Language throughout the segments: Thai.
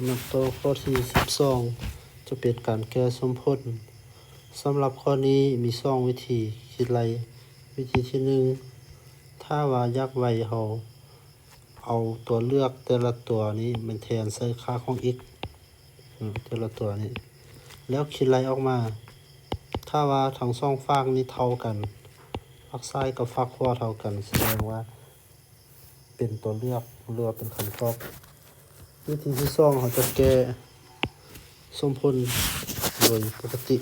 นับต่อข้อที่12จะเป็นการแก้สมพจน์สำหรับข้อนี้มี2วิธีคิดไล่วิธีที่1ถ้าว่าอยากไว้เราเอาตัวเลือกแต่ละตัวนี้มันแทนใส่ค่าของ x แต่ละตัวนี้แล้วคิดไล่ออกมาถ้าว่าทั้ง2ฝั่งนี้เท่ากันฝั่งซ้ายกับฝั่งขวาเท่ากันแสดงว่าเป็นตัวเลือกหรือว่าเป็นคำตอบวิธีที่2เขาจะแก้สมพลโดยปกติ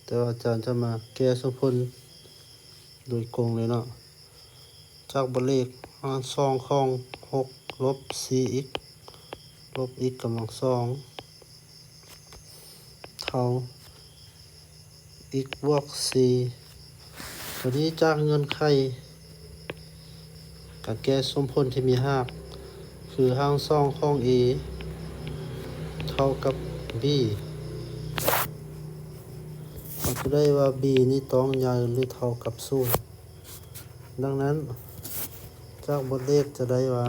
แต่ว่าอาจารย์จะมาแก้สมพลโดยกงเลยเนาะจากบทเลขหาร2ของ6ลบ 4x ลบ x กำลัง2เท่า x บวก 4ตัวนี้จากเงื่อนไขการแก้สมพลที่มีหากคือหาร2ของ a เท่ากับ b เราจะได้ว่า b นี้ต้องใหญ่หรือเท่ากับ0ดังนั้นจากบทเลขจะได้ว่า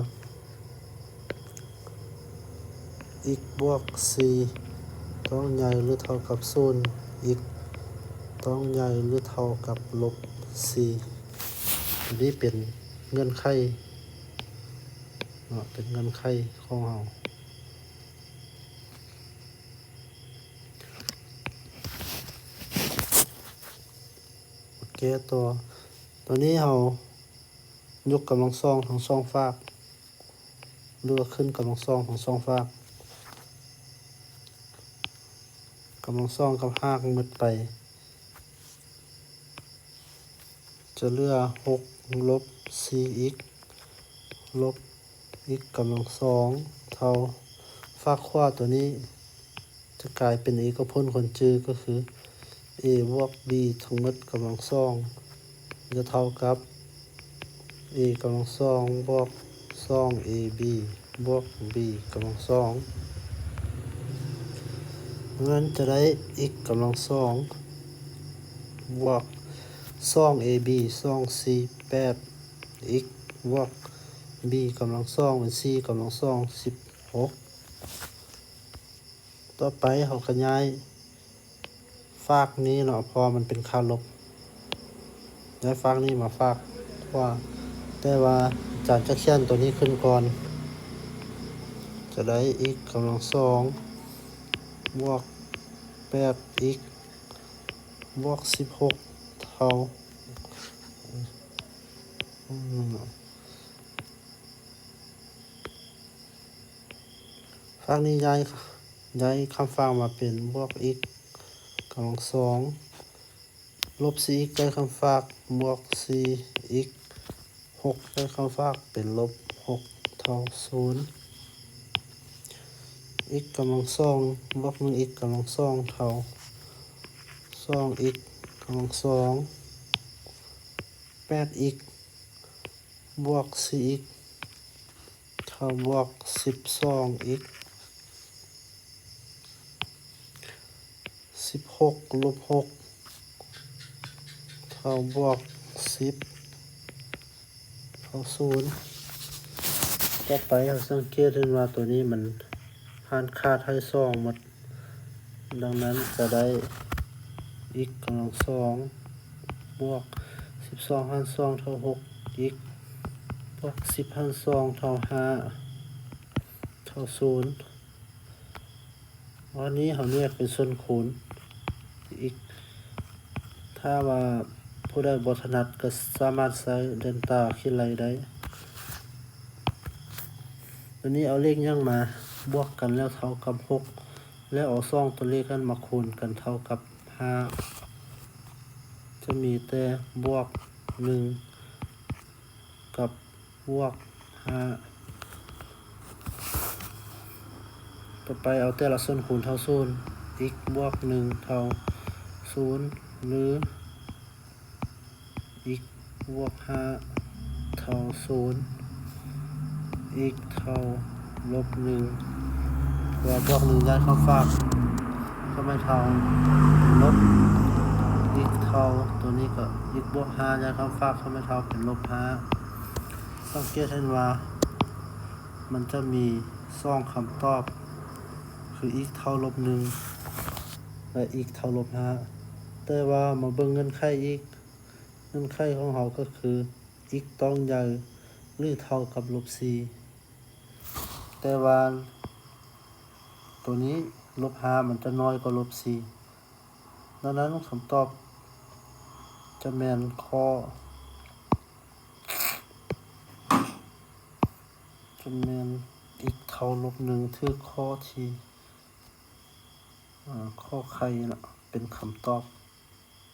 x บวก 4ต้องใหญ่หรือเท่ากับ0 x ต้องใหญ่หรือเท่ากับลบ4นี้เป็นเงื่อนไขเป็นเงื่อนไขของเราแก้ตัวนี้เรายกกำลังสองทั้งสองฝากหรือขึ้นกำลังสองทั้งสองฝากกำลังสองกับหากหมดไปจะเหลือ6ลบ 4x ลบ x กำลัง2เท่าฝากขวาตัวนี้จะกลายเป็นเอกพจน์คนจือก็คือ a บวก b ทั้งหมดกำลัง2จะเท่ากับ a กำลัง2บวก 2ab บวก b กำลัง2งั้นจะได้ x กำลัง2บวก 2ab 2 4 8 x บวก b กำลัง2เป็น4กำลัง2 16ต่อไปเราขยายฝากนี้เนาะพอมันเป็นค่าลบย้ายฝากนี้มาฝากขวาแต่ว่าอาจารย์จะเขียนตัวนี้ขึ้นก่อนจะได้ x กำลัง2บวก 8x บวก16เท่าฝากนี้ย้ายคำฝากมาเป็นบวก x กำลัง2ลบ 4x ได้คำฝากบวก 4x 6ได้คำฝากเป็นลบ6เท่า0 x กำลัง2บวก 1x กำลัง2เท่า 2x กำลัง2 8x บวก 4x เท่าบวก 12x 16ลบ6เท่าบวก10เท่า0ต่อไปเราสังเกตเห็นว่าตัวนี้มันหารค่าไทย2หมดดังนั้นจะได้ x กำลัง2บวก12หาร2เท่า 6x บวก10หาร2เท่า5เท่า0วันนี้เขาเรียกเป็นส่วนคูณอีกถ้าว่าผู้ใดบ่ถนัดก็สามารถใช้เดลต้าคิดไล่ได้วันนี้เอาเลขยังมาบวกกันแล้วเท่ากับ6แล้วเอา2ตัวเลขกันมาคูณกันเท่ากับ5จะมีแต่บวก1กับบวก5ต่อไปเอาแต่ละส่วนคูณเท่า0 x บวก1เท่า0หรือ x บวก5เท่า0 x เท่าลบ1ว่าบวก1ย้ายเข้าฝากก็ไม่เท่าลบ x เท่าตัวนี้ก็ x บวก5ย้ายเข้าฝากก็ไม่เท่าเป็นลบ5สังเกตเห็นว่า มันจะมี2คำตอบคือ x เท่าลบ1และ x เท่าลบ5แต่ว่ามาเบิ่งเงื่อนไขอีกเงื่อนไขของเราก็คือ x ต้องใหญ่หรือเท่ากับลบ4แต่ว่าตัวนี้ลบ5มันจะน้อยกว่าลบ4ดังนั้นคำตอบจะแม่นข้อจะแม่น x เท่าลบ1คือข้อที่ข้อไข่น่ะเป็นคำตอบ